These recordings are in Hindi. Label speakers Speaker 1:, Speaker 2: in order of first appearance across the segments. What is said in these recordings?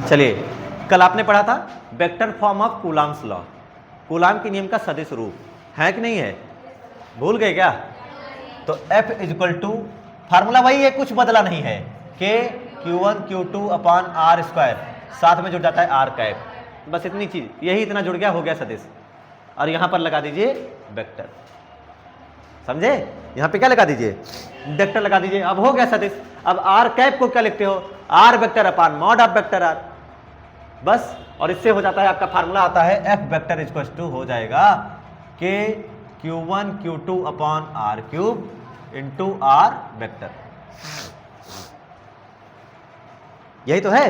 Speaker 1: चलिए, कल आपने पढ़ा था vector form of coulombs law, coulomb के नियम का सदिश रूप है कि नहीं है, भूल गए क्या? तो F इक्वल टू फार्मूला वही है, कुछ बदला नहीं है, K Q1 Q2 upon R square, साथ में जुड़ जाता है R कैप, बस इतनी चीज, यही इतना जुड़ गया, हो गया सदिश। और यहां पर लगा दीजिए वेक्टर, समझे? यहां पे क्या लगा दीजिए, वेक्टर लगा दीजिए, अब हो गया सदिश। अब R कैप को क्या लिखते हो, R vector upon mod of vector R, बस। और इससे हो जाता है, आपका फार्मूला आता है F वेक्टर इक्वल टू हो जाएगा K Q1 Q2 upon R cube into R vector, यही तो है।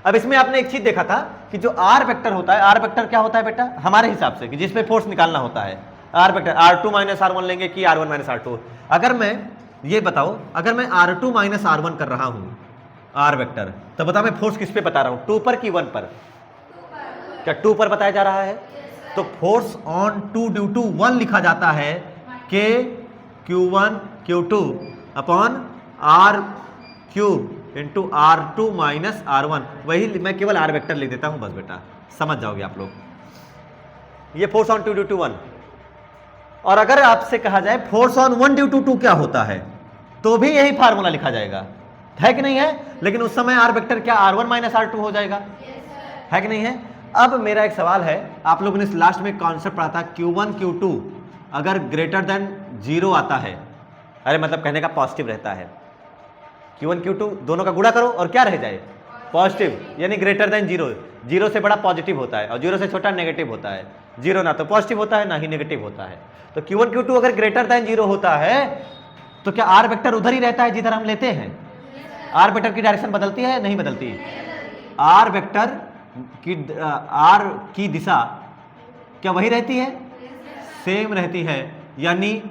Speaker 1: अब इसमें आपने एक चीज देखा था कि जो R वेक्टर होता है, R वेक्टर क्या होता है बेटा हमारे हिसाब से, कि जिसपे फोर्स निकालना होता है, R vector R2 minus R1 लेंगे कि R1 माइनस R2। अगर मैं ये बताओ, अगर मैं R2 माइनस R1 कर रहा हूं R वेक्टर, तो बताओ मैं फोर्स किस पे बता रहा हूं, 2 पर कि 1 पर? क्या 2 पर बताया जा रहा है? तो फोर्स ऑन 2 ड्यू टू 1 लिखा जाता है K Q1 Q2 upon R cube into R2 minus R1, वही मैं केवल R वेक्टर लिख देता हूं, बस बेटा समझ जाओगे आप लोग। ये फोर्स ऑन 2 ड्यू टू 1। और अगर आपसे कहा जाए फोर्स ऑन 1 ड्यू टू 2 क्या होता है, तो भी यही फार्मूला लिखा जाएगा, है कि नहीं है? लेकिन उस समय R वेक्टर क्या R1 माइनस R2 हो जाएगा, है कि नहीं है? अब मेरा एक सवाल है, आप लोगों ने लास्ट में कॉन्सेप्ट पढ़ा था, Q1 Q2 अगर ग्रेटर देन 0 आता है, अरे मतलब कहने का पॉजिटिव रहता है, Q1 Q2 दोनों का गुणा करो और क्या रह जाए, पॉजिटिव, यानी ग्रेटर देन 0, 0 से बड़ा पॉजिटिव होता है और 0 से छोटा नेगेटिव होता है, 0 ना तो पॉजिटिव होता है ना ही नेगेटिव होता है। तो Q1 Q2 अगर ग्रेटर देन 0 होता है तो क्या R वेक्टर उधर ही रहता है जिधर हम लेते हैं? R वेक्टर की डायरेक्शन बदलती है नहीं बदलती? R वेक्टर की R की दिशा क्या वही रहती है, सेम रहती है, यानी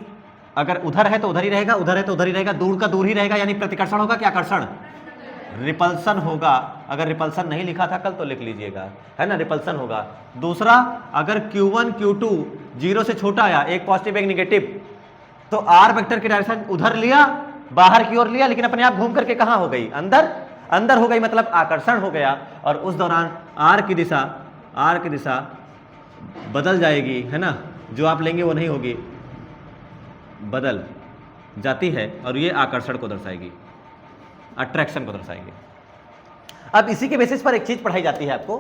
Speaker 1: अगर उधर है तो उधर ही रहेगा, उधर है तो उधर ही रहेगा, दूर का दूर ही रहेगा, यानी प्रतिकर्षण होगा क्या आकर्षण, रिपल्सन होगा। अगर रिपल्सन नहीं लिखा था कल तो लिख लीजिएगा, है ना, रिपल्सन होगा। दूसरा, अगर Q1 Q2 0 से छोटा आया, एक पॉजिटिव एक निगेटिव, तो R वेक्टर की डायरेक्शन उधर लिया, बाहर की ओर लिया, लेकिन अपने आप घूम करके कहां हो गई, अंदर, अंदर हो गई, मतलब आकर्षण हो गया। और उस दौरान R की दिशा बदल जाएगी, है ना, जो आप लेंगे वो नहीं होगी, बदल जाती है, और ये आकर्षण को दर्शाएगी, अट्रैक्शन को दर्शाएंगे। अब इसी के बेसिस पर एक चीज पढ़ाई जाती है आपको,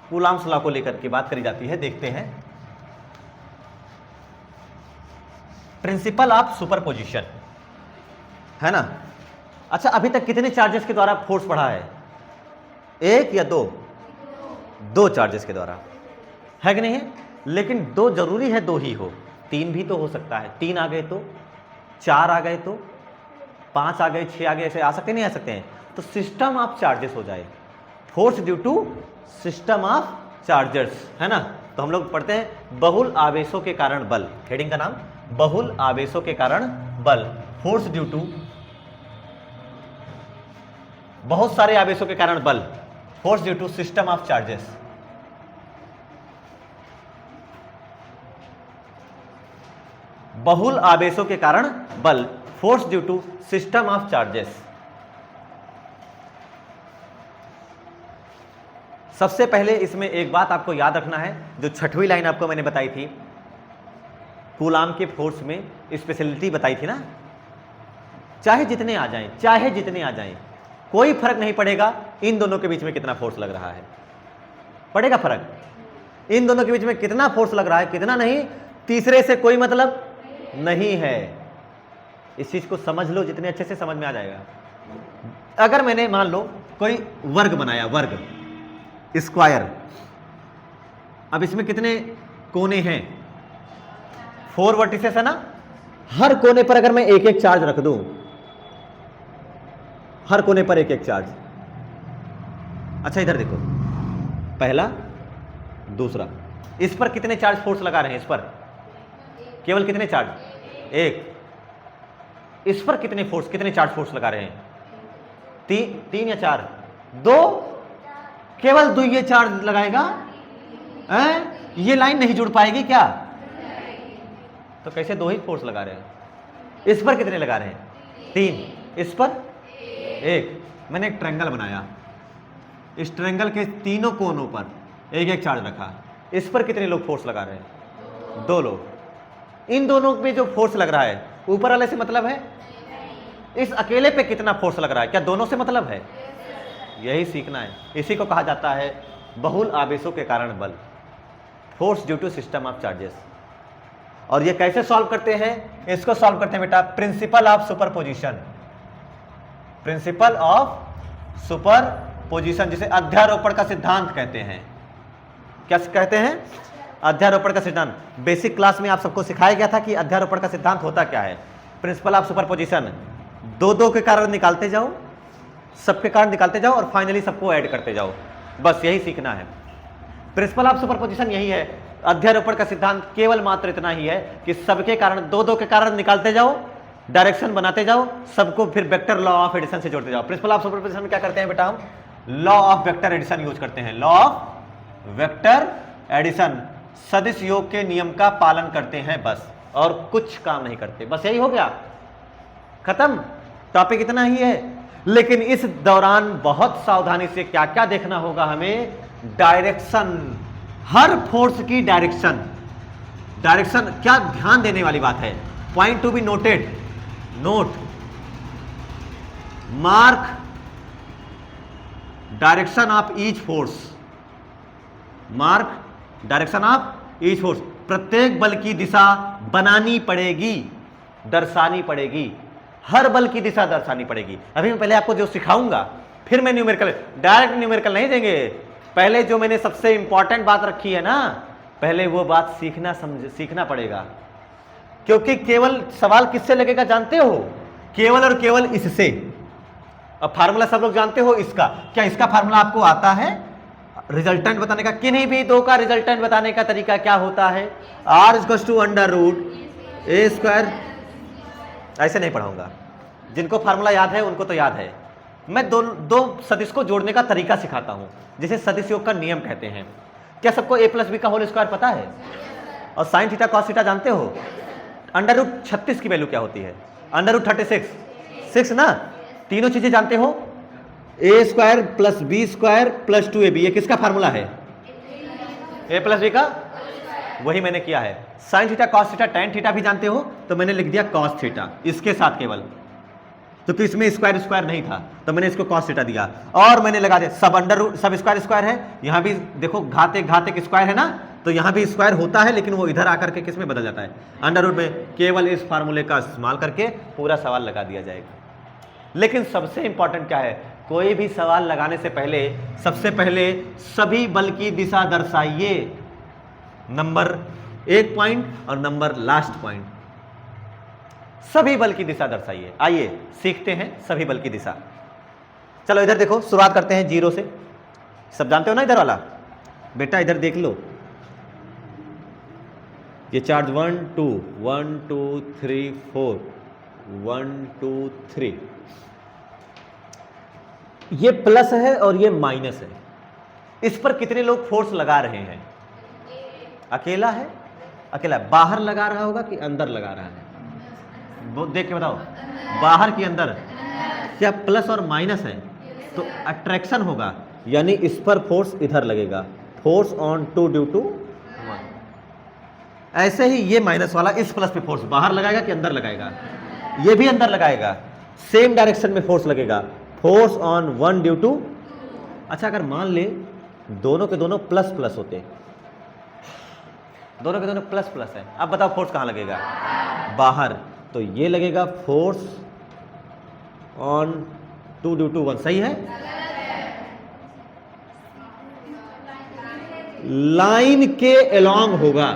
Speaker 1: कूलाम्स लॉ को लेकर के बात करी जाती है, देखते हैं, प्रिंसिपल ऑफ सुपरपोजिशन, है ना। अच्छा, अभी तक कितने चार्जेस के द्वारा फोर्स पढ़ा है, एक या दो? दो चार्जेस के द्वारा, है कि नहीं है? लेकिन दो जरूरी है, दो ही हो, तीन भी तो हो सकता है, 3 आ गए तो, 4 आ गए तो, 5 आ गए, 6 आ गए, ऐसे आ सकते नहीं आ सकते हैं? तो सिस्टम ऑफ चार्जेस हो जाए, force due to system of chargers, है ना। तो हम लोग पढ़ते हैं बहुल आवेशों के कारण बल, हेडिंग का नाम बहुल आवेशों के कारण बल, फोर्स ड्यू टू बहुत सारे आवेशों के कारण बल, force due to system of charges. बहुल आवेशों के कारण बल, force due to system of charges. सबसे पहले इसमें एक बात आपको याद रखना है, जो 6वीं लाइन आपको मैंने बताई थी, कूलाम के फोर्स में स्पेशलिटी बताई थी ना, चाहे जितने आ जाएं, चाहे जितने आ जाएं, कोई फर्क नहीं पड़ेगा इन दोनों के बीच में कितना फोर्स लग रहा है, पड़ेगा फर्क, इन दोनों के बीच में कितना फोर्स लग रहा है, कितना नहीं, तीसरे से कोई मतलब नहीं है। इस चीज को समझ लो, जितने अच्छे से समझ में आ जाएगा। अगर मैंने मान लो कोई वर्ग बनाया, वर्ग स्क्वायर, अब इसमें कितने कोने हैं, 4 वर्टिसेस है ना, हर कोने पर अगर मैं एक एक चार्ज रख दूं, हर कोने पर एक एक चार्ज, अच्छा इधर देखो, पहला दूसरा, इस पर कितने चार्ज फोर्स लगा रहे हैं, इस पर केवल कितने चार्ज, एक, इस पर कितने फोर्स, कितने चार्ज फोर्स लगा रहे हैं, 3 या 4, 2, केवल 2 ये चार्ज लगाएगा, ये लाइन नहीं जुड़ पाएगी क्या, तो कैसे 2 ही फोर्स लगा रहे हैं, इस पर कितने लगा रहे हैं, 3, इस पर 1, मैंने एक ट्रायंगल बनाया, इस ट्रायंगल के तीनों कोनों पर एक एक चार्ज रखा, इस पर कितने लोग फोर्स लगा रहे हैं? 2 लोग। इन दोनों पे जो फोर्स लग रहा है ऊपर वाले से मतलब है, इस अकेले पे कितना फोर्स लग रहा है? क्या दोनों से मतलब है? यही सीखना है। इसी को कहा जाता है बहुल आवेशों के कारण बल, force due to system of charges. और ये कैसे सॉल्व करते हैं? इसको सॉल्व करते हैं बेटा principle of superposition, principle of superposition, जिसे अध्यारोपण का सिद्धांत कहते हैं। क्या कहते हैं? अध्यारोपण का सिद्धांत। बेसिक क्लास में आप सबको सिखाया गया था कि अध्यारोपण का सिद्धांत होता क्या है। प्रिंसिपल ऑफ सुपरपोजिशन, दो दो के कारण निकालते जाओ, सबके कारण निकालते जाओ और फाइनली सबको ऐड करते जाओ, बस यही सीखना है। प्रिंसिपल ऑफ सुपरपोजिशन यही है। अध्यारोपण का सिद्धांत केवल मात्र इतना ही है कि सबके कारण, दो दो के कारण निकालते जाओ, डायरेक्शन बनाते जाओ, सबको फिर वेक्टर लॉ ऑफ एडिशन से जोड़ते जाओ। प्रिंसिपल ऑफ सुपरपोजिशन में क्या करते हैं बेटा? हम law of vector addition use करते हैं। लॉ ऑफ वेक्टर एडिशन, सदिश योग के नियम का पालन करते हैं बस, और कुछ काम नहीं करते। बस यही हो गया, खत्म। टॉपिक इतना ही है। लेकिन इस दौरान बहुत सावधानी से क्या क्या देखना होगा हमें? डायरेक्शन, हर फोर्स की डायरेक्शन। डायरेक्शन क्या ध्यान देने वाली बात है? Point to be noted, note, mark direction of each force, mark direction of each force. प्रत्येक बल की दिशा बनानी पड़ेगी, दर्शानी पड़ेगी, हर बल की दिशा दर्शानी पड़ेगी। अभी मैं पहले आपको जो सिखाऊंगा, फिर मैं न्यूमेरिकल, डायरेक्ट न्यूमेरिकल नहीं देंगे। पहले जो मैंने सबसे इंपॉर्टेंट बात रखी है ना, पहले वो बात सीखना पड़ेगा। क्योंकि केवल सवाल किससे लगेगा जानते हो? केवल और केवल इससे। अब फार्मूला सब लोग जानते हो इसका। क्या इसका फार्मूला आपको आता है? रिजल्टेंट बताने का, किन्हीं भी दो का रिजल्टेंट बताने का तरीका क्या होता है? R = √a²। ऐसे नहीं पढ़ाऊंगा, जिनको फार्मूला याद है उनको तो याद है। मैं दो सदिश को जोड़ने का तरीका सिखाता हूं, जिसे सदिश योग का नियम कहते हैं। क्या सबको a + b का होल स्क्वायर पता है? और साइन थीटा कॉस थीटा जानते हो? √36 की वैल्यू क्या होती है? √36, 6 ना। तीनों चीजें जानते हो? a² + b² + 2ab, ये किसका फार्मूला है? a + b का। वही मैंने किया है। Sine theta cos theta tan theta भी जानते हो, तो मैंने लिख दिया कॉस थीटा इसके साथ केवल, तो इसमें स्क्वायर नहीं था तो मैंने इसको कॉस थीटा दिया। और मैंने लगा दिया सब स्क्वायर है। यहां भी देखो घाते स्क्वायर है ना, तो यहां भी स्क्वायर होता है, लेकिन वो इधर आकर के किस में बदल जाता है? अंडर रूट में। केवल इस फार्मूले का इस्तेमाल करके पूरा सवाल लगा दिया जाएगा। लेकिन सबसे इंपॉर्टेंट क्या है? कोई भी सवाल लगाने से पहले सबसे पहले सभी बल की दिशा दर्शाइए। नंबर 1 पॉइंट और नंबर लास्ट पॉइंट, सभी बल की दिशा दर्शाइए। आइए सीखते हैं सभी बल की दिशा। चलो इधर देखो, शुरुआत करते हैं 0 से। सब जानते हो ना इधर वाला? बेटा इधर देख लो, ये चार्ज 1 2 1 2 3 4 1 2 3, ये प्लस है और ये माइनस है। इस पर कितने लोग फोर्स लगा रहे हैं? अकेला है? अकेला। बाहर लगा रहा होगा कि अंदर लगा रहा है? देख के बताओ, बाहर की अंदर। क्या प्लस और माइनस है तो अट्रैक्शन होगा, यानी इस पर फोर्स इधर लगेगा, फोर्स ऑन 2 ड्यू टू 1। ऐसे ही ये माइनस वाला इस प्लस पे फोर्स बाहर लगाएगा कि अंदर लगाएगा? ये भी अंदर लगाएगा। सेम डायरेक्शन में फोर्स लगेगा, फोर्स ऑन 1 ड्यू टू। अच्छा, अगर मान ले दोनों के दोनों प्लस प्लस होते, दोनों के दोनों प्लस प्लस है, अब बताओ फोर्स कहां लगेगा? बाहर। तो ये लगेगा फोर्स ऑन 2 ड्यू टू 1। सही है? लाइन के अलोंग होगा,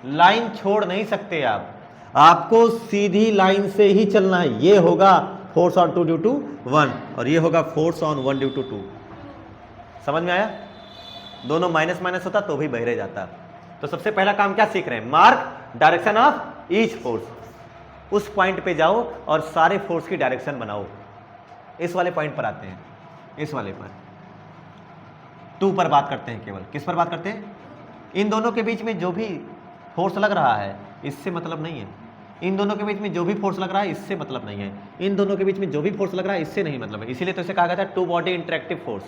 Speaker 1: लाइन छोड़ नहीं सकते आप, आपको सीधी लाइन से ही चलना है। ये होगा फोर्स ऑन 2 ड्यू टू 1 और ये होगा फोर्स ऑन 1 ड्यू टू 2। समझ में आया? दोनों माइनस माइनस होता तो भी बहरे जाता। तो सबसे पहला काम क्या सीख रहे हैं? Mark direction of each force. उस पॉइंट पे जाओ और सारे फोर्स की डायरेक्शन बनाओ। इस वाले पॉइंट पर आते हैं, इस वाले पर 2 पर बात करते हैं। केवल किस पर बात करते हैं? इन दोनों के बीच में जो भी फोर्स लग रहा है इससे मतलब नहीं है। इन दोनों के बीच में जो भी फोर्स लग रहा है इससे मतलब नहीं है। इन दोनों के बीच में जो भी फोर्स लग रहा है इससे नहीं मतलब है। इसीलिए तो इसे कहा गया था टू बॉडी इंटरेक्टिव फोर्स।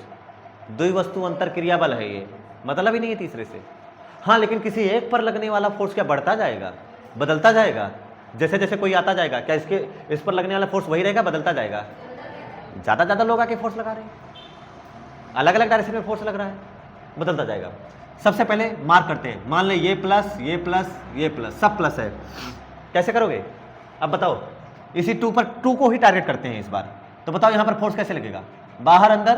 Speaker 1: द्विवस्तु अंतर क्रिया बल है ये, मतलब ही नहीं है तीसरे से। हाँ, लेकिन किसी एक पर लगने वाला फोर्स क्या बढ़ता जाएगा, बदलता जाएगा? जैसे जैसे कोई आता जाएगा, क्या इस पर लगने वाला फोर्स वही रहेगा, बदलता जाएगा? ज़्यादा लोग आके फोर्स लगा रहे हैं, अलग अलग डायरेक्शन में फोर्स लग रहा है, बदलता जाएगा। सबसे पहले मार्क करते हैं, मान ले ये प्लस ये प्लस ये प्लस, सब प्लस है, कैसे करोगे? अब बताओ, इसी 2 पर 2 को ही टारगेट करते हैं इस बार, तो बताओ यहाँ पर फोर्स कैसे लगेगा? बाहर अंदर,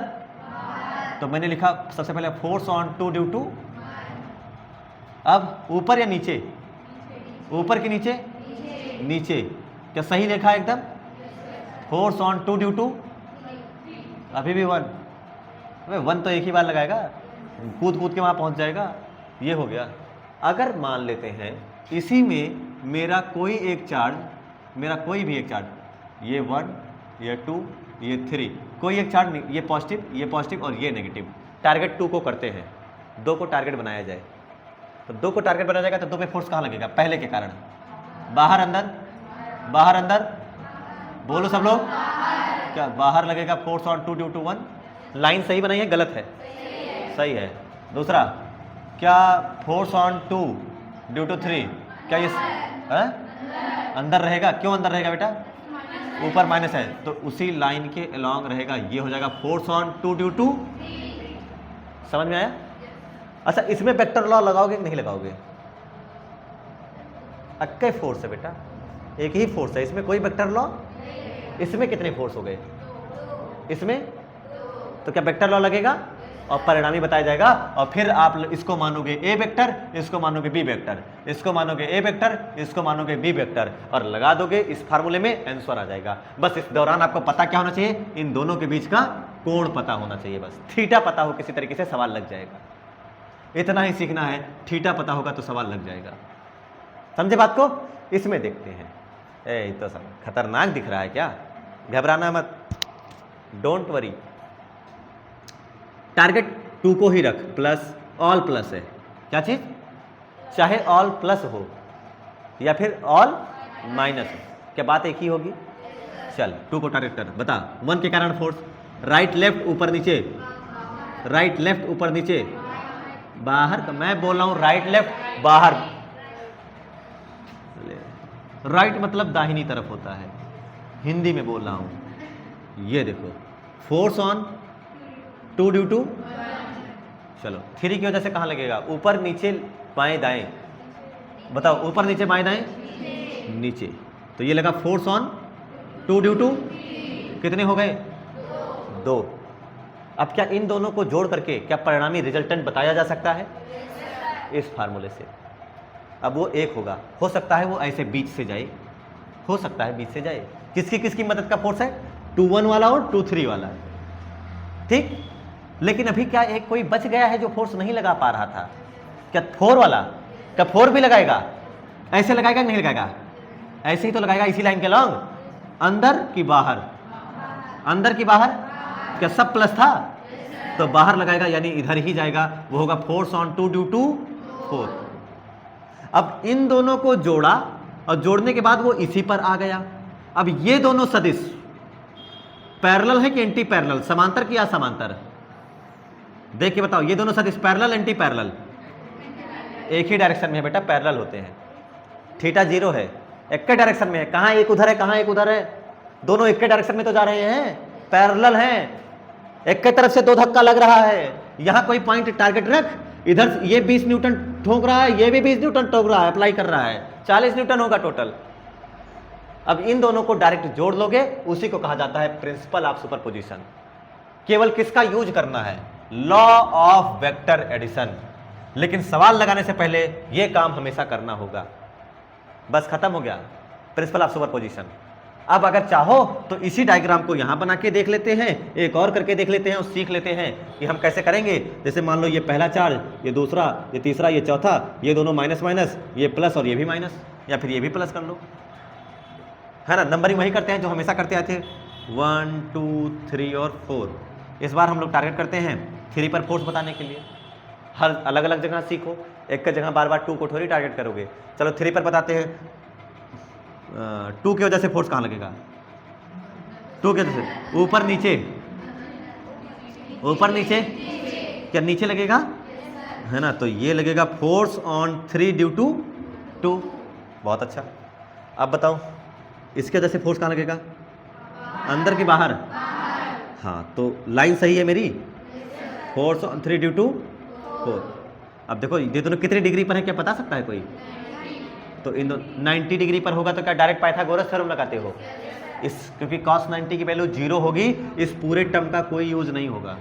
Speaker 1: तो मैंने लिखा सबसे पहले फोर्स ऑन 2 ड्यू टू, अब ऊपर या नीचे? ऊपर कि नीचे? नीचे। क्या सही लिखा एकदम? फोर्स ऑन 2 ड्यू टू, अभी भी 1, अबे 1 तो एक ही बार लगाएगा, कूद कूद के वहाँ पहुँच जाएगा, ये हो गया। अगर मान लेते हैं इसी में मेरा कोई भी एक चार्ज, ये 1 ये 2 ये 3, कोई एक चार्ज, ये पॉजिटिव और ये नेगेटिव, टारगेट 2 को करते हैं, 2 को टारगेट बनाया जाए, तो 2 को टारगेट बनाया जाएगा तो 2 पे फोर्स कहाँ लगेगा? पहले के कारण, बाहर अंदर, बोलो सब लोग, क्या बाहर लगेगा? Force on 2 due to 1। Line सही बनाई है, गलत है? सही है। दूसरा, क्या फोर्स ऑन 2 ड्यू टू 3, क्या ये अंदर रहेगा? क्यों अंदर रहेगा बेटा? ऊपर माइनस है, तो उसी लाइन के अलॉन्ग रहेगा, ये हो जाएगा फोर्स ऑन 2 ड्यू टू। समझ में आया? अच्छा, इसमें वेक्टर लॉ लगाओगे कि नहीं लगाओगे? अक्के फोर्स है बेटा, एक ही फोर्स है, इसमें कोई वेक्टर लॉ, इसमें कितने फोर्स हो गए? इसमें तो क्या वेक्टर लॉ लगेगा और परिणामी बताया जाएगा, और फिर आप इसको मानोगे ए वेक्टर, इसको मानोगे बी वेक्टर, इसको मानोगे ए वेक्टर, इसको मानोगे बी वेक्टर, और लगा दोगे इस फार्मूले में, आंसर आ जाएगा। बस इस दौरान आपको पता क्या होना चाहिए? इन दोनों के बीच का कोण पता होना चाहिए, बस थीटा पता हो किसी तरीके से सवाल लग जाएगा, इतना ही सीखना है, थीटा पता होगा तो सवाल लग जाएगा। समझे बात को? इसमें देखते हैं, ये तो सब खतरनाक दिख रहा है क्या? घबराना मत, डोंट वरी, टारगेट 2 को ही रख, प्लस, ऑल प्लस है, क्या चीज? चाहे ऑल प्लस हो या फिर ऑल माइनस हो, क्या बात एक ही होगी? चल 2 को टारगेट कर, बता। 1 के कारण फोर्स, राइट लेफ्ट ऊपर नीचे, राइट लेफ्ट ऊपर नीचे, बाहर का मैं बोल रहा हूं, राइट लेफ्ट बाहर, राइट मतलब दाहिनी तरफ होता है, हिंदी में बोल रहा हूं। ये देखो, फोर्स ऑन 2 ड्यू टू, चलो 3 की वजह से कहां लगेगा? ऊपर नीचे बाएं दाएं, बताओ, ऊपर नीचे बाएं दाएं, नीचे, तो ये लगा फोर्स ऑन 2 ड्यू टू, कितने हो गए? 2। अब क्या इन दोनों को जोड़ करके क्या परिणामी रिजल्टेंट बताया जा सकता है? इस फार्मूले से। अब वो 1 होगा, हो सकता है वो ऐसे बीच से जाए, हो सकता है बीच से जाए। किसकी मदद का फोर्स है? 2-1 वाला और 2-3 वाला, ठीक। लेकिन अभी क्या एक कोई बच गया है जो फोर्स नहीं लगा पा रहा था? क्या 4 वाला? क्या 4 भी लगाएगा? ऐसे लगाएगा कि नहीं लगाएगा? ऐसे ही तो लगाएगा, इसी लाइन के लॉन्ग, अंदर की बाहर, अंदर की बाहर, क्या सब प्लस था? तो बाहर लगाएगा, यानी इधर ही जाएगा, वो होगा फोर्स ऑन 2 ड्यू टू 4। अब इन दोनों को जोड़ा और जोड़ने के बाद वो इसी पर आ गया। अब ये दोनों सदिश पैरेलल है कि एंटी पैरेलल, समांतर की असमांतर? देख के बताओ, ये दोनों सदिश पैरेलल एंटी पैरेलल? एक ही डायरेक्शन में है बेटा, पैरेलल होते हैं। थीटा 0 है, एक के डायरेक्शन में है, कहां एक उधर है कहां एक उधर है, दोनों एक के डायरेक्शन में तो जा रहे हैं, पैरेलल हैं। एक के तरफ से 2 धक्का लग रहा है, यहां कोई पॉइंट टारगेट रख, इधर ये 20 न्यूटन ठोक रहा है, ये भी 20 न्यूटन ठोक रहा है, अप्लाई कर रहा है, 40 न्यूटन होगा टोटल। अब इन दोनों को डायरेक्ट जोड़ लोगे, उसी को कहा जाता है प्रिंसिपल ऑफ सुपरपोजिशन। केवल किसका यूज करना है? Law of vector addition. लेकिन सवाल लगाने से पहले यह काम हमेशा करना होगा। बस खत्म हो गया प्रिंसिपल ऑफ सुपरपोजिशन। अब अगर चाहो तो इसी डायग्राम को यहां बना के देख लेते हैं, एक और करके देख लेते हैं और सीख लेते हैं कि हम कैसे करेंगे। जैसे मान लो ये पहला चार्ज, ये दूसरा, ये तीसरा, ये चौथा, ये दोनों माइनस माइनस, ये प्लस और ये भी माइनस, या फिर ये भी प्लस कर लो, है ना। नंबरिंग वही करते हैं जो हमेशा करते आए थे, 1 2 3 और 4। इस बार हम लोग टारगेट करते हैं 3 पर फोर्स बताने के लिए। हर अलग अलग जगह सीखो, एक का जगह बार बार 2 को थोड़ी टारगेट करोगे। चलो 3 पर बताते हैं। 2 की वजह से फोर्स कहाँ लगेगा? 2 की वजह से ऊपर नीचे, ऊपर नीचे, क्या नीचे लगेगा, है ना, तो ये लगेगा फोर्स ऑन 3 ड्यू टू 2। बहुत अच्छा। अब बताओ इसके वजह से फोर्स कहाँ लगेगा, अंदर की बाहर, हाँ, तो लाइन सही है मेरी, फोर्स ऑन 3 ड्यू टू 4। अब देखो ये दोनों कितनी डिग्री पर है, क्या बता सकता है कोई, तो इन 90 डिग्री पर होगा तो क्या डायरेक्ट पाइथागोरस थ्योरम लगाते हो, इस क्योंकि cos 90 की वैल्यू 0 होगी, इस पूरे टर्म का कोई यूज नहीं होगा,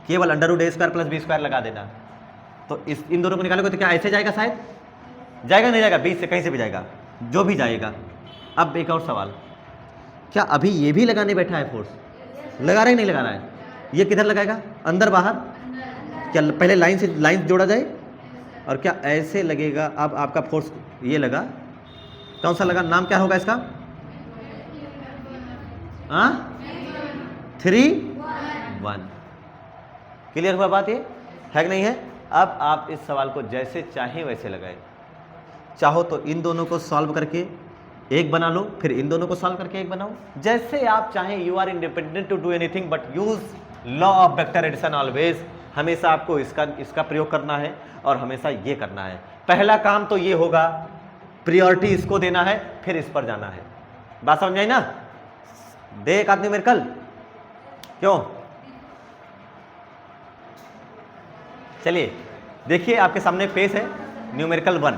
Speaker 1: केवल √a² + b² लगा देना। तो इस इन दोनों को निकालोगे तो क्या ऐसे जाएगा, शायद जाएगा, नहीं जाएगा, बीच से कहीं से भी जाएगा, जो भी जाएगा। अब एक और सवाल, क्या अभी ये भी लगाने बैठा है फोर्स, लगा रहा है नहीं लगा रहा है, ये किधर लगाएगा, अंदर बाहर, क्या पहले लाइन से लाइन जोड़ा जाए, और क्या ऐसे लगेगा। अब आपका फोर्स ये लगा, कौन सा लगा, नाम क्या होगा इसका, 3 1। क्लियर हुआ बात, ये है कि नहीं है। अब आप इस सवाल को जैसे चाहे वैसे लगाए, चाहो तो इन दोनों को सॉल्व करके एक बना लो, फिर इन दोनों को सॉल्व करके एक बनाओ, जैसे आप चाहें। You are independent to do anything but use law of vector addition always. हमेशा आपको इसका प्रयोग करना है और हमेशा ये करना है। पहला काम तो ये होगा, प्रियोरिटी इसको देना है, फिर इस पर जाना है। बात समझ आई ना, दे एक आदमी मेरे कल, क्यों, चलिए देखिए आपके सामने पेश है न्यूमेरिकल 1।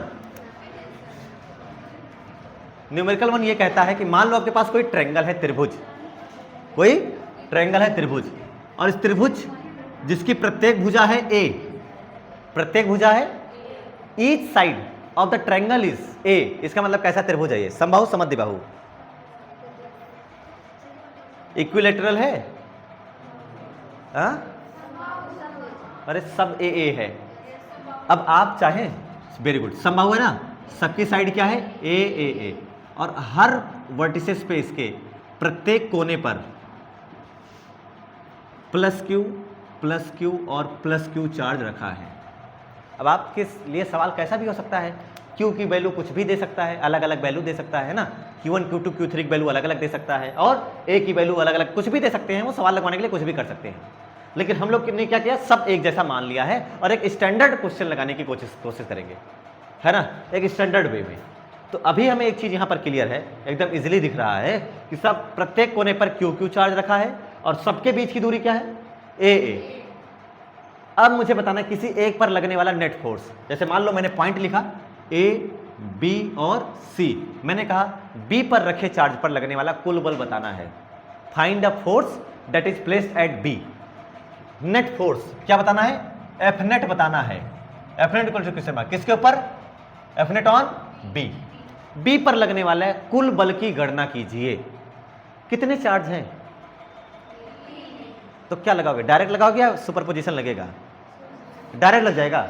Speaker 1: न्यूमेरिकल 1 ये कहता है कि मान लो आपके पास कोई ट्रायंगल है, त्रिभुज, कोई ट्रायंगल है त्रिभुज, और इस त्रिभुज जिसकी प्रत्येक भुजा है a, प्रत्येक भुजा है, each side of the triangle is a। इसका मतलब कैसा त्रिभुज है ये, समबाहु समद्विबाहु, इक्विलेटरल है, अरे सब ए ए है। अब आप चाहें, वेरी गुड, समबाहु है ना, सबकी साइड क्या है, ए ए ए, और हर वर्टिसेस पे इसके प्रत्येक कोने पर +q और +q चार्ज रखा है। अब आपके लिए सवाल कैसा भी हो सकता है, q की वैल्यू कुछ भी दे सकता है, अलग अलग वैल्यू दे सकता है ना, q1 q2 q3 की वैल्यू अलग अलग दे सकता है, और a की वैल्यू अलग अलग कुछ भी दे सकते हैं। वो सवाल लगवाने के लिए कुछ भी कर सकते हैं, लेकिन हम लोग ने क्या किया, सब एक जैसा मान लिया है और एक स्टैंडर्ड क्वेश्चन लगाने की कोशिश करेंगे, है ना, एक स्टैंडर्ड वे में। तो अभी हमें एक चीज यहां पर क्लियर है, एकदम इजीली दिख रहा है कि सब प्रत्येक कोने पर q चार्ज रखा है और सबके बीच की दूरी क्या है, a a। अब मुझे बताना किसी एक पर लगने वाला नेट फोर्स, जैसे मान लो मैंने पॉइंट लिखा a b और c, मैंने कहा b पर रखे चार्ज पर लगने वाला कुल बल बताना है। Find the force that is placed at b। Net force क्या बताना है, एफ नेट बताना है। एफ नेट किसके ऊपर, F net on B, B पर लगने वाला कुल बल की गणना कीजिए। कितने चार्ज हैं, तो क्या लगाओगे, डायरेक्ट लगाओगे या सुपरपोजिशन लगेगा, डायरेक्ट लग जाएगा,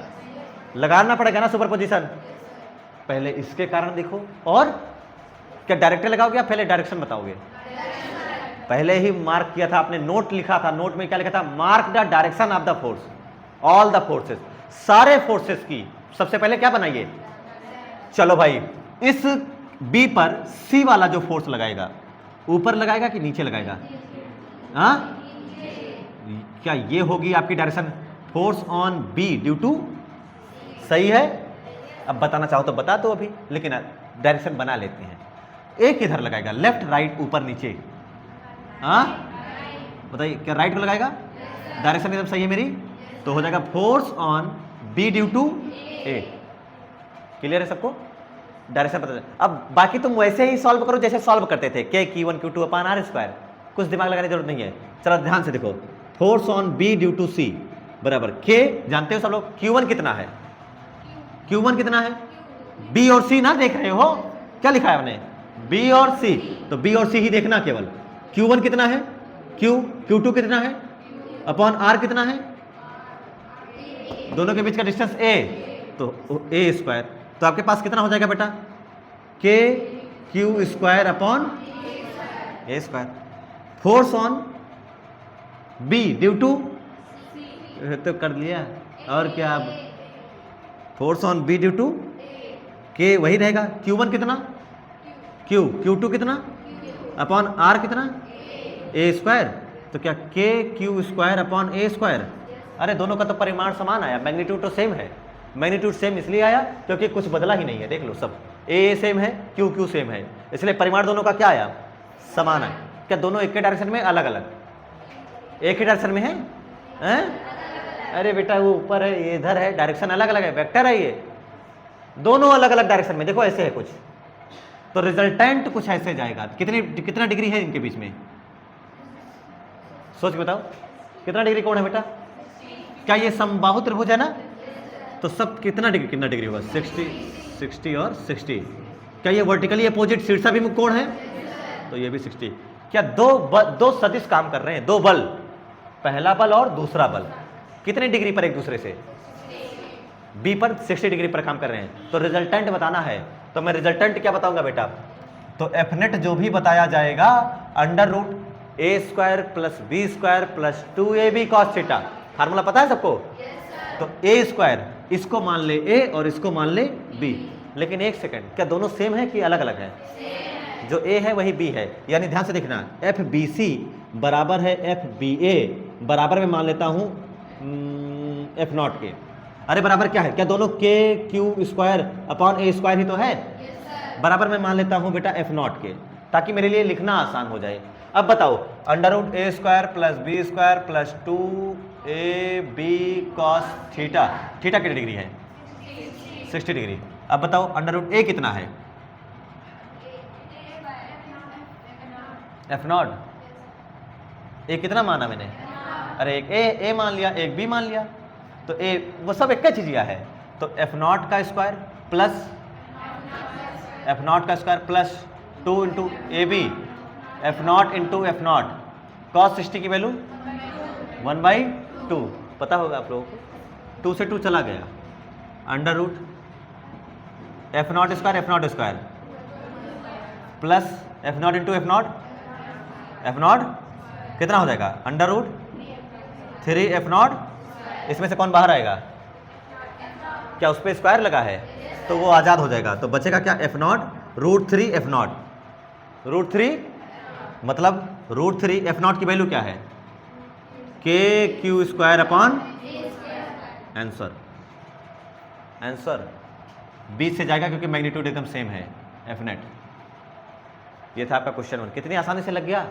Speaker 1: लगाना पड़ेगा ना सुपरपोजिशन, पहले इसके कारण देखो, और क्या डायरेक्ट लगाओगे या पहले डायरेक्शन बताओगे, पहले ही मार्क किया था आपने, नोट लिखा था, नोट में क्या लिखा था, mark the direction of the force, all the forces, सारे फोर्सेस की सबसे पहले क्या बनाइए। चलो भाई, इस बी पर सी वाला जो फोर्स लगाएगा, ऊपर लगाएगा कि नीचे लगाएगा, हाँ, क्या ये होगी आपकी direction, force on B due to, सही है। अब बताना चाहो तो बता दो अभी, लेकिन डायरेक्शन बना लेते हैं। एक इधर लगाएगा, लेफ्ट राइट ऊपर नीचे, हाँ बताइए, क्या राइट को लगाएगा, डायरेक्शन एकदम सही है मेरी, तो हो जाएगा force on B due to A. Clear है सबको, डायरेक्शन पता। अब बाकी तुम वैसे ही सॉल्व करो जैसे सॉल्व करते थे, के q1 q2 अपान r², कुछ दिमाग लगाने की जरूरत नहीं है। चलो ध्यान से देखो, force on B due to C बराबर के, जानते हो सब लोग q1 कितना है, q1 कितना है, b और c ना देख रहे हो, क्या लिखा है आपने, b और c, तो b और c ही देखना केवल। q1 कितना है, q2 कितना है, अपॉन r कितना है, दोनों के बीच का डिस्टेंस a, तो a², तो आपके पास कितना हो जाएगा बेटा, k q² अपॉन a²। Force on b due to, तो कर लिया, और क्या, अब force on b due to k वही रहेगा, q1 कितना, q2 कितना, अपॉन r कितना, a², तो क्या के क्यू स्क्वायर अपॉन ए स्क्वायर, अरे दोनों का तो परिमाण समान आया, मैग्नीट्यूड तो सेम है। मैग्नीट्यूड सेम इसलिए आया क्योंकि कुछ बदला ही नहीं है, देख लो सब ए सेम है, क्यू क्यू सेम है, इसलिए परिमाण दोनों का क्या आया, समान है। क्या दोनों एक के डायरेक्शन में, अलग अलग, एक ही डायरेक्शन में है, हैं? अरे बेटा वो ऊपर है, ये इधर है, डायरेक्शन अलग अलग है, वेक्टर है ये, दोनों अलग अलग डायरेक्शन में, देखो ऐसे है कुछ, तो रिजल्टेंट कुछ ऐसे जाएगा। कितना डिग्री है इनके बीच में, सोच के बताओ कितना डिग्री कोण है बेटा? क्या ये समबाहु त्रिभुज है ना, तो सब कितना डिग्री होगा, 60 और 60। क्या ये वर्टिकली अपोजिट शीर्षाभिमुख कोण है, तो ये भी 60। क्या दो सदिश काम कर रहे हैं, दो बल, पहला बल और दूसरा बल, कितने डिग्री पर एक दूसरे से, बी पर 60 डिग्री पर काम कर रहे हैं, तो रिजल्टेंट बताना है। तो मैं रिजल्टेंट क्या बताऊंगा बेटा, तो एफ नेट जो भी बताया जाएगा under root A square plus B square plus 2ab cos theta, formula पता है सबको? तो ए स्क्वायर, इसको मान ले ए और इसको मान ले बी, लेकिन एक सेकंड, क्या दोनों सेम है कि अलग अलग है? जो ए है वही बी है, यानी ध्यान से देखना, एफ बी सी बराबर है एफ बी ए, बराबर में मान लेता हूं एफ नॉट के। अरे बराबर क्या है, क्या दोनों के क्यू स्क्वायर अपॉन ए स्क्वायर ही तो है, बराबर में मान लेता हूं बेटा एफ नॉट के, ताकि मेरे लिए लिखना आसान हो जाए। अब बताओ, under root A square plus B square plus 2ab cos theta, theta कितनी डिग्री है, 60 डिग्री। अब बताओ अंडर रूट ए कितना है, एफ नॉट, ए कितना माना मैंने, अरे एक ए मान लिया, एक बी मान लिया, तो ए वो सब एक चीज है, तो एफ नॉट का स्क्वायर प्लस एफ नॉट का square plus 2 into A B, F naught into F naught, cos 60 की वैल्यू 1/2, पता होगा आप लोगों को, 2 से 2 चला गया, under root F naught square plus F naught into F naught कितना हो जाएगा, अंडर रूट 3 एफ नॉट, इसमें से कौन बाहर आएगा, क्या उस पर स्क्वायर लगा है, तो वो आज़ाद हो जाएगा, तो बचेगा क्या, F naught root 3 F naught, root 3 मतलब रूट 3 एफ नॉट की वैल्यू क्या है, के क्यू स्क्वायर अपॉन, आंसर 20 से जाएगा क्योंकि मैग्नीट्यूड एकदम सेम है, एफ नेट। ये था आपका क्वेश्चन 1, कितनी आसानी से लग गया।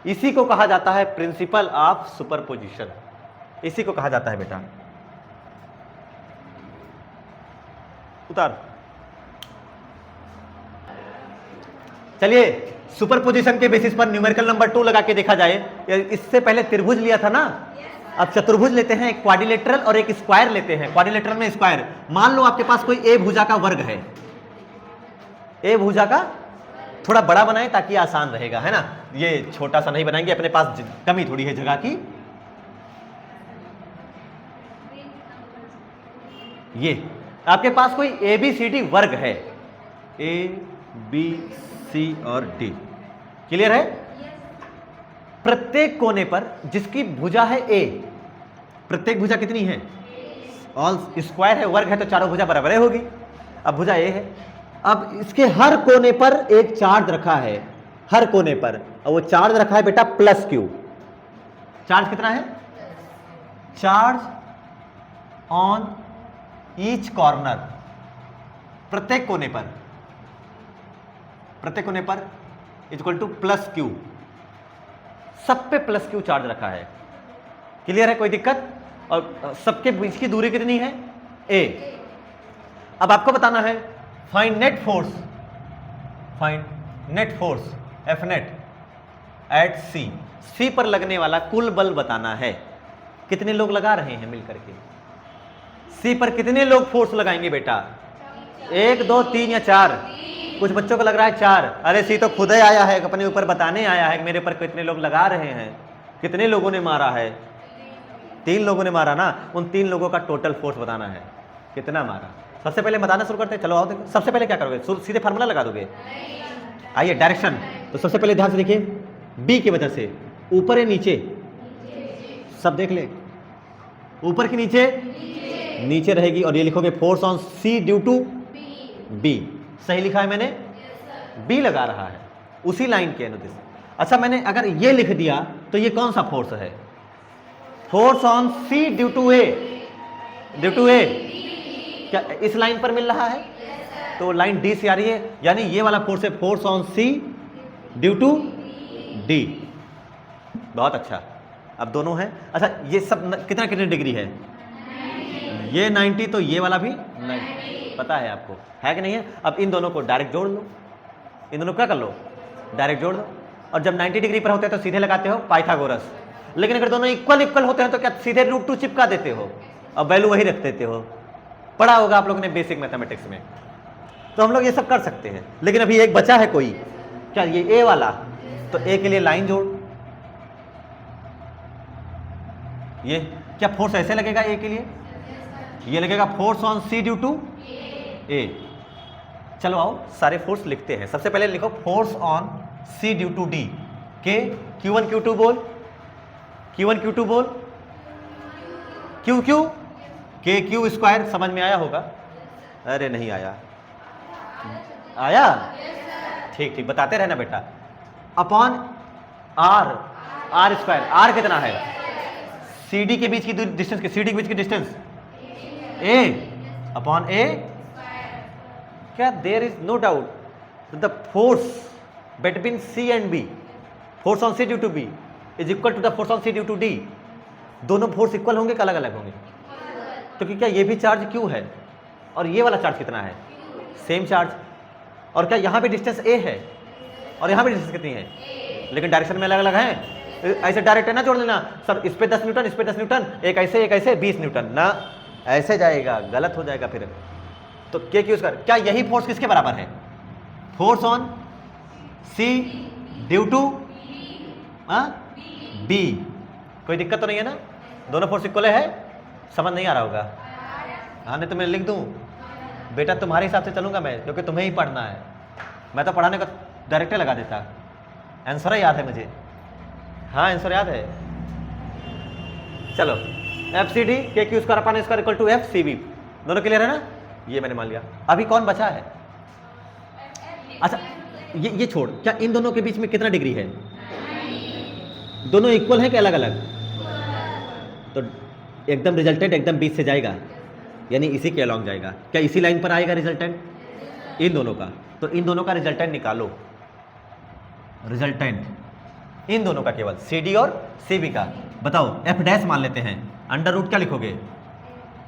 Speaker 1: इसी को कहा जाता है प्रिंसिपल ऑफ सुपरपोजिशन, इसी को कहा जाता है बेटा। उतार, चलिए सुपरपोजिशन के बेसिस पर न्यूमेरिकल नंबर 2 लगा के देखा जाए। इससे पहले त्रिभुज लिया था ना, अब चतुर्भुज लेते हैं, एक क्वाड्रिलेटरल और एक स्क्वायर लेते हैं। क्वाड्रिलेटरल में स्क्वायर, मान लो आपके पास कोई ए भुजा का वर्ग है, ए भुजा का, थोड़ा बड़ा बनाएं ताकि आसान रहेगा, है ना, ये छोटा सा नहीं बनाएंगे, अपने पास कमी थोड़ी है जगह की। ये आपके पास कोई ए बी सी डी वर्ग है, ए बी सी और डी, क्लियर है? प्रत्येक कोने पर जिसकी भुजा है ए, प्रत्येक भुजा कितनी है, ऑल स्क्वायर है, वर्ग है, तो चारों भुजा बराबर होगी। अब भुजा ए है, अब इसके हर कोने पर एक चार्ज रखा है, हर कोने पर, और वो चार्ज रखा है बेटा प्लस क्यू। चार्ज कितना है, चार्ज ऑन ईच कॉर्नर, प्रत्येक कोने पर इक्वल टू प्लस क्यू, सब पे प्लस क्यू चार्ज रखा है, क्लियर है, कोई दिक्कत? और सबके बीच की दूरी कितनी है, ए। अब आपको बताना है find net force F net at C, C पर लगने वाला कुल बल बताना है। कितने लोग लगा रहे हैं मिलकर के, सी पर कितने लोग फोर्स लगाएंगे बेटा, 1 2 3 या 4? कुछ बच्चों को लग रहा है 4, अरे सी तो खुद ही आया है, अपने ऊपर बताने आया है मेरे पर कितने लोग लगा रहे हैं। कितने लोगों ने मारा है, 3 लोगों ने मारा ना, उन 3 लोगों का टोटल फोर्स बताना है, कितना मारा। सबसे पहले बताना शुरू करते हैं, चलो आओ देखो। सबसे पहले क्या करोगे, सीधे फार्मूला लगा दोगे? आइए डायरेक्शन, तो सबसे पहले ध्यान से देखिए, बी की वजह से ऊपर है नीचे, सब देख ले, ऊपर की नीचे रहेगी, और ये लिखोगे force on C due to B. सही लिखा है मैंने, बी लगा रहा है उसी लाइन के अनुदिश। अच्छा मैंने अगर ये लिख दिया तो ये कौन सा फोर्स है? Force on C due to A, due to A क्या इस लाइन पर मिल रहा है? तो लाइन डी से आ रही है, यानी ये वाला फोर्स है force on C due to D. बहुत अच्छा, अब दोनों है। अच्छा ये सब कितना कितने डिग्री है? ये 90, तो ये वाला भी 90, पता है आपको, है कि नहीं है? अब इन दोनों को डायरेक्ट जोड़ लो, इन दोनों क्या कर लो, डायरेक्ट जोड़ लो। और जब 90 डिग्री पर होते हैं तो सीधे लगाते हो पाइथागोरस, लेकिन अगर दोनों इक्वल होते हैं तो क्या सीधे √2 चिपका देते हो और वैल्यू वही रख देते हो। पढ़ा होगा आप लोगों ने बेसिक मैथमेटिक्स में, तो हम लोग ये सब कर सकते हैं। लेकिन अभी एक बचा है कोई, क्या ये ए वाला, तो ए के लिए लाइन जोड़। ये क्या फोर्स ऐसे लगेगा ए के लिए? ये लगेगा force on C due to A. चलो आओ सारे फोर्स लिखते हैं। सबसे पहले लिखो force on C due to D के Q1 Q2 बोल, Q1 Q2 बोल, Q के Q स्क्वायर, समझ में आया होगा? अरे नहीं आया, आया? ठीक ठीक बताते रहना बेटा। अपॉन आर स्क्वायर, आर कितना है? CD के बीच की डिस्टेंस, के CD के बीच की डिस्टेंस A अपॉन A। क्या there is no doubt the force between C and B, force on C due to B is equal to the force on C due to D। दोनों फोर्स इक्वल होंगे कि अलग अलग होंगे? तो क्या ये भी चार्ज Q है और ये वाला चार्ज कितना है? Same charge. और क्या यहाँ पे डिस्टेंस A है और यहाँ पे डिस्टेंस कितनी है? लेकिन डायरेक्शन में अलग अलग है। ऐसे डायरेक्ट है ना जोड़ लेना सर, इस पे 10 न्यूटन, इस पे 10 न्यूटन, एक ऐसे 20 न्यूटन ना, ऐसे जाएगा, गलत हो जाएगा फिर। तो के क्यू स्क्वायर, क्या यही फोर्स किसके बराबर है? Force on C due to B. कोई दिक्कत तो नहीं है ना? दोनों फोर्स इक्वल है? समझ नहीं आ रहा होगा? हाँ नहीं तो मैं लिख दूं बेटा, तुम्हारे हिसाब से चलूंगा मैं, क्योंकि तुम्हें ही पढ़ना है। मैं तो पढ़ाने का डायरेक्टर लगा देता। आंसर याद है मुझे, हाँ आंसर याद है। चलो FCD के Q square upon square equal to FCB, दोनों क्लियर है ना? ये मैंने मान लिया। अभी कौन बचा है? अच्छा ये छोड़, क्या इन दोनों के बीच में कितना डिग्री है? दोनों इक्वल है कि अलग अलग? तो एकदम रिजल्टेंट एकदम बीच से जाएगा, यानी इसी के अलॉन्ग जाएगा। क्या इसी लाइन पर आएगा रिजल्टेंट इन दोनों का? तो इन दोनों का रिजल्टेंट निकालो, रिजल्टेंट इन दोनों का, केवल CD और CB का। बताओ F डैश मान लेते हैं, अंडर रूट क्या लिखोगे?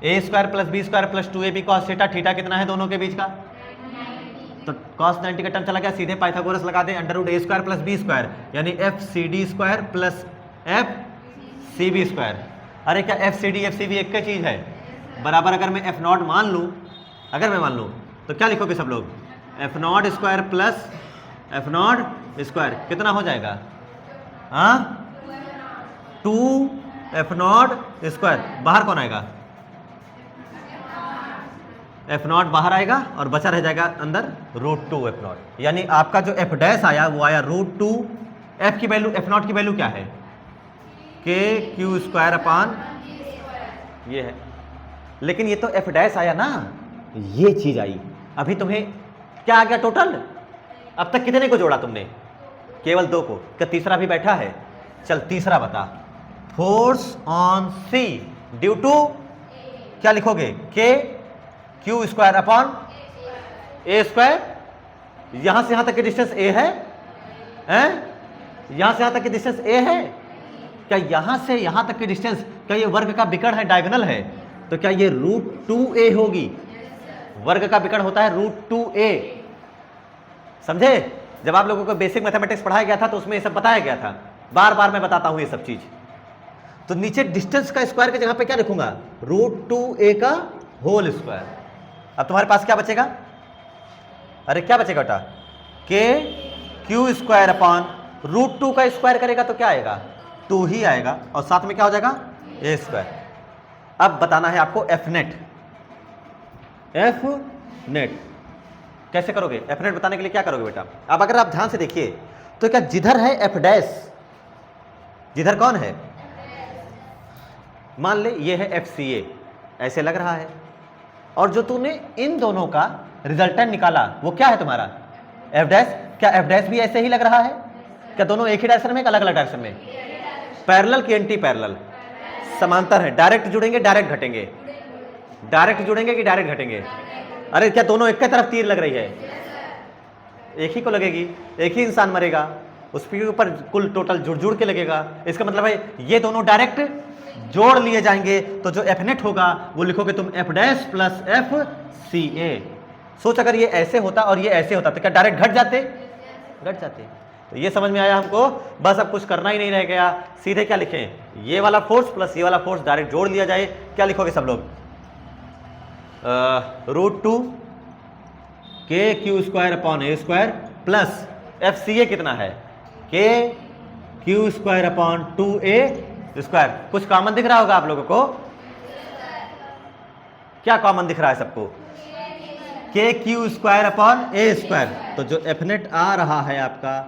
Speaker 1: A square plus B square plus 2AB cos theta, theta कितना है दोनों के बीच का? तो cos 90 का टर्म चला गया, सीधे पाइथागोरस लगा दे, under root A square plus B square, यानी FCD square plus FCB square. अरे क्या FCD FCB एक ही चीज है? बराबर अगर मैं F0 मान लूँ, अगर मैं मान लूँ तो क्या लिखोगे सब लोग? F0 square plus F0 square कितना हो जाएगा? हाँ 2F0 स्क्वायर। बाहर कौन आएगा? F0 बाहर आएगा और बचा रह जाएगा अंदर √2 F0, यानी आपका जो F डैश आया वो आया √2। F की वैल्यू, F0 की वैल्यू क्या है? के क्यू स्क्वायर अपॉन ये है। लेकिन ये तो F डैश आया ना, ये चीज आई। अभी तुम्हें क्या आ गया टोटल? अब तक कितने को जोड़ा तुमने? केवल 2 को। क्या तीसरा भी बैठा है? चल तीसरा बता। Force on C due to क्या लिखोगे? K Q square upon A square. यहां से यहां तक की डिस्टेंस A है, यहां से यहां तक की डिस्टेंस A है। क्या यहां से यहां तक की डिस्टेंस, क्या ये वर्ग का विकर्ण है, डायगोनल है? तो क्या ये √2a होगी? वर्ग का विकर्ण होता है √2a, समझे? जब आप लोगों को बेसिक मैथमेटिक्स पढ़ाया गया था तो उसमें ये सब बताया गया था। बार बार मैं बताता हूं ये सब चीज। तो नीचे डिस्टेंस का स्क्वायर की जगह पे क्या लिखूंगा? √2a का होल स्क्वायर। अब तुम्हारे पास क्या बचेगा? अरे क्या बचेगा बेटा? के क्यू स्क्वायर अपॉन √2 का स्क्वायर करेगा तो क्या आएगा? 2 ही आएगा, और साथ में क्या हो जाएगा? A square. अब बताना है आपको F नेट कैसे करोगे? F नेट बताने के लिए क्या करोगे बेटा? अब अगर आप ध्यान से देखिए तो क्या जिधर है F डैश, जिधर कौन है? मान ले ये है FCA, ऐसे लग रहा है। और जो तूने इन दोनों का रिजल्टेंट निकाला वो क्या है तुम्हारा? F dash. क्या F डैश भी ऐसे ही लग रहा है? क्या दोनों एक ही डायरेक्शन में, अलग अलग डायरेक्शन में? पैरेलल की एंटी पैरेलल? समांतर है। डायरेक्ट जुड़ेंगे डायरेक्ट घटेंगे? डायरेक्ट जुड़ेंगे कि डायरेक्ट घटेंगे? अरे क्या दोनों एक ही तरफ तीर लग रही है? एक ही को लगेगी, एक ही इंसान मरेगा, उसके ऊपर कुल टोटल जुड़ जुड़ के लगेगा। इसका मतलब है ये दोनों डायरेक्ट जोड़ लिए जाएंगे, तो जो एफ नेट होगा वो लिखोगे तुम F dash plus F C A. सोच अगर ये ऐसे होता और ये ऐसे होता तो क्या डायरेक्ट घट जाते? घट जाते। तो ये समझ में आया हमको। बस अब कुछ करना ही नहीं रह गया, सीधे क्या लिखें, ये वाला फोर्स प्लस ये वाला फोर्स डायरेक्ट जोड़ लिया जाए। क्या लिखोगे सब लोग? √2 के क्यू स्क्वायर अपॉन ए स्क्वायर प्लस एफ सी ए कितना है? के Q square upon 2a square. कुछ कॉमन दिख रहा होगा आप लोगों को? क्या कॉमन दिख रहा है सबको? के क्यू स्क्वायर अपॉन ए स्क्वायर। तो जो एफ नेट आ रहा है आपका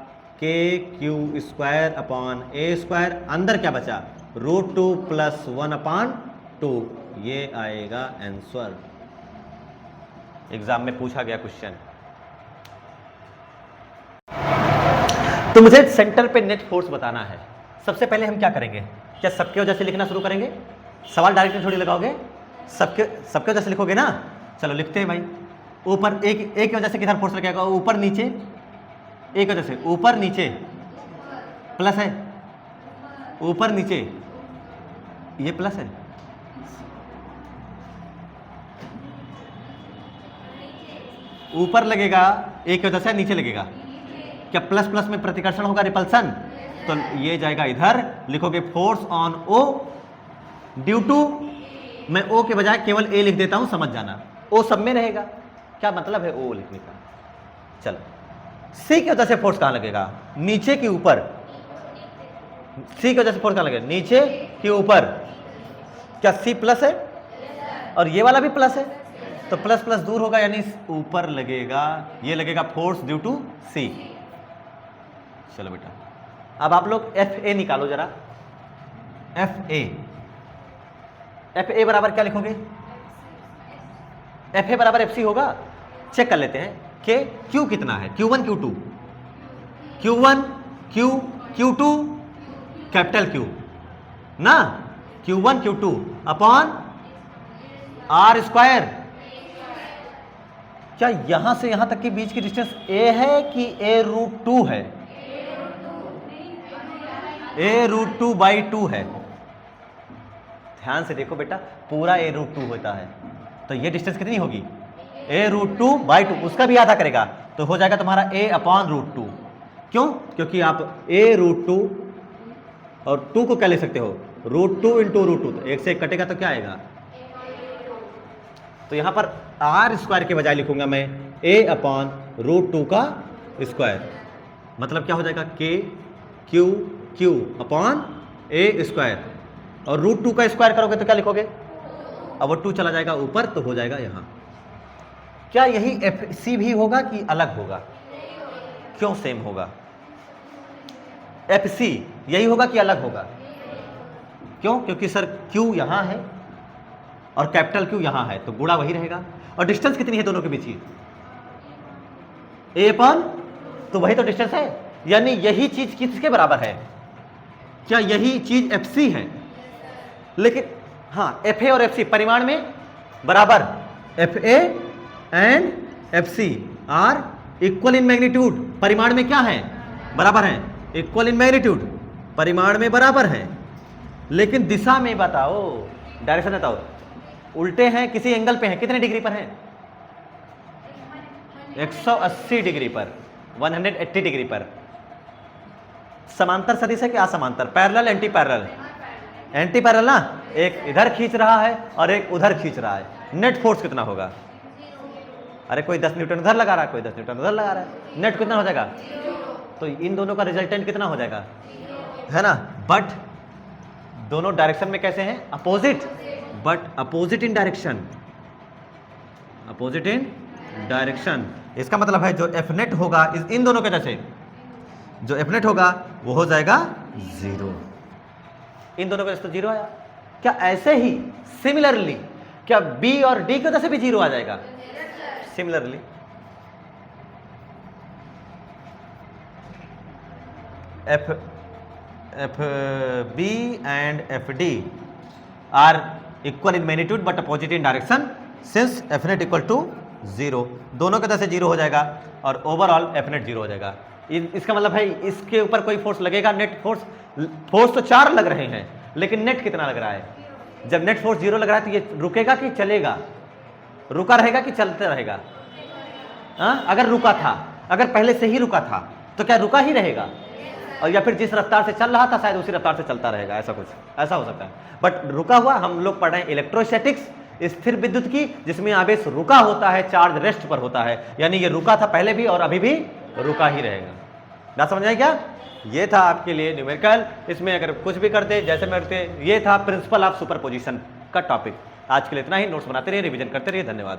Speaker 1: के क्यू स्क्वायर अपॉन ए स्क्वायर, अंदर क्या बचा? √2 प्लस 1 अपॉन 2। ये आएगा आंसर। एग्जाम में पूछा गया क्वेश्चन। तो मुझे सेंटर पे नेट फोर्स बताना है। सबसे पहले हम क्या करेंगे? क्या सबके वजह से लिखना शुरू करेंगे? सवाल डायरेक्टली थोड़ी लगाओगे, सबके वजह से लिखोगे ना। चलो लिखते हैं भाई। ऊपर एक की वजह से किधर फोर्स लगेगा? ऊपर नीचे। एक वजह से ऊपर नीचे प्लस है, ऊपर नीचे ये प्लस है, ऊपर लगेगा एक की वजह से, नीचे लगेगा। क्या प्लस प्लस में प्रतिकर्षण होगा, रिपल्सन? तो ये जाएगा इधर। लिखोगे force on O due to, मैं ओ के बजाय केवल ए लिख देता हूं, समझ जाना। ओ सब में रहेगा। क्या मतलब है ओ लिखने का? चलो सी की वजह से फोर्स कहां लगेगा? नीचे के ऊपर। सी की वजह से फोर्स कहां लगेगा? नीचे के ऊपर। क्या सी प्लस है और ये वाला भी प्लस है? तो प्लस प्लस दूर होगा यानी ऊपर लगेगा। ये लगेगा फोर्स ड्यू टू सी। चलो बेटा अब आप लोग एफ ए निकालो जरा। एफ ए बराबर क्या लिखोगे? एफ ए बराबर एफ सी होगा। चेक कर लेते हैं कि क्यू कितना है। Q1 Q2, Q1 Q, Q2 capital Q ना, Q1 Q2 upon are square. क्या यहां से यहां तक के बीच की डिस्टेंस a है कि a√2 है? a√2/2 है। ध्यान से देखो बेटा, पूरा a√2 होता है तो ये डिस्टेंस कितनी होगी? a√2/2। उसका भी आधा करेगा तो हो जाएगा तुम्हारा a/√2। क्यों? क्योंकि आप a√2 और 2 को क्या ले सकते हो? √2 × √2। तो एक से एक कटेगा तो क्या आएगा? तो यहां पर आर स्क्वायर के बजाय लिखूंगा मैं a/√2 का स्क्वायर। मतलब क्या हो जाएगा? के क्यू अपॉन ए स्क्वायर। और √2 का स्क्वायर करोगे तो क्या लिखोगे? अब वो 2 चला जाएगा ऊपर तो हो जाएगा यहां। क्या यही एफ सी भी होगा कि अलग होगा? क्यों सेम होगा? एफ सी यही होगा कि अलग होगा? क्यों? क्योंकि सर क्यू यहां है और कैपिटल क्यू यहां है तो गुणा वही रहेगा। और डिस्टेंस कितनी है दोनों के बीच की? a/, तो वही तो डिस्टेंस है। यानी यही चीज किसके बराबर है? क्या यही चीज एफ सी है? लेकिन हाँ, एफ ए और एफ सी परिमाण में बराबर। F A and F C are equal in magnitude. परिमाण में क्या है? बराबर है। इक्वल इन मैग्नीट्यूड, परिमाण में बराबर है। लेकिन दिशा में बताओ, डायरेक्शन बताओ। उल्टे हैं, किसी एंगल पे हैं, कितने डिग्री पर हैं? 180 डिग्री पर, 180 डिग्री पर। समांतर सदिश है कि असमांतर? Parallel anti parallel? Anti parallel ना। एक इधर खींच रहा है और एक उधर खींच रहा है। नेट फोर्स कितना होगा? अरे कोई 10 न्यूटन उधर लगा रहा है, कोई 10 न्यूटन उधर लगा रहा है। नेट कितना हो जाएगा? तो इन दोनों का रिजल्टेंट कितना हो जाएगा? है ना। बट दोनों डायरेक्शन में कैसे हैं? Opposite. But opposite in direction, opposite in direction. इसका मतलब है जो एफ नेट होगा इन दोनों के जैसे, जो एफ नेट होगा वो हो जाएगा 0। इन दोनों का जैसे तो 0 आया। क्या ऐसे ही सिमिलरली क्या बी और डी की वजह से भी 0 आ जाएगा? Similarly F B and F D are equal in magnitude but opposite in direction since F net equal to 0, दोनों की तरह से 0 हो जाएगा और ओवरऑल एफ नेट 0 हो जाएगा। इसका मतलब है इसके ऊपर कोई फोर्स लगेगा, नेट फोर्स तो 4 लग रहे हैं, लेकिन नेट कितना लग रहा है? जब नेट फोर्स 0 लग रहा है तो ये रुकेगा कि चलेगा? रुका रहेगा कि चलते रहेगा? अगर रुका था, अगर पहले से ही रुका था तो क्या रुका ही रहेगा? और या फिर जिस रफ्तार से चल रहा था शायद उसी रफ्तार से चलता रहेगा, ऐसा कुछ ऐसा हो सकता है। बट रुका हुआ हम लोग पढ़ रहे हैं इलेक्ट्रोस्टैटिक्स, स्थिर विद्युत की, जिसमें आवेश रुका होता है, चार्ज रेस्ट पर होता है, यानी ये रुका था पहले भी और अभी भी रुका ही रहेगा। बात समझ आई क्या? ये था आपके लिए न्यूमेरिकल। इसमें अगर कुछ भी करते जैसे मैं करते, ये था प्रिंसिपल ऑफ सुपरपोजिशन का टॉपिक। आज के लिए इतना ही। नोट्स बनाते रहिए, रिवीजन करते रहिए। धन्यवाद।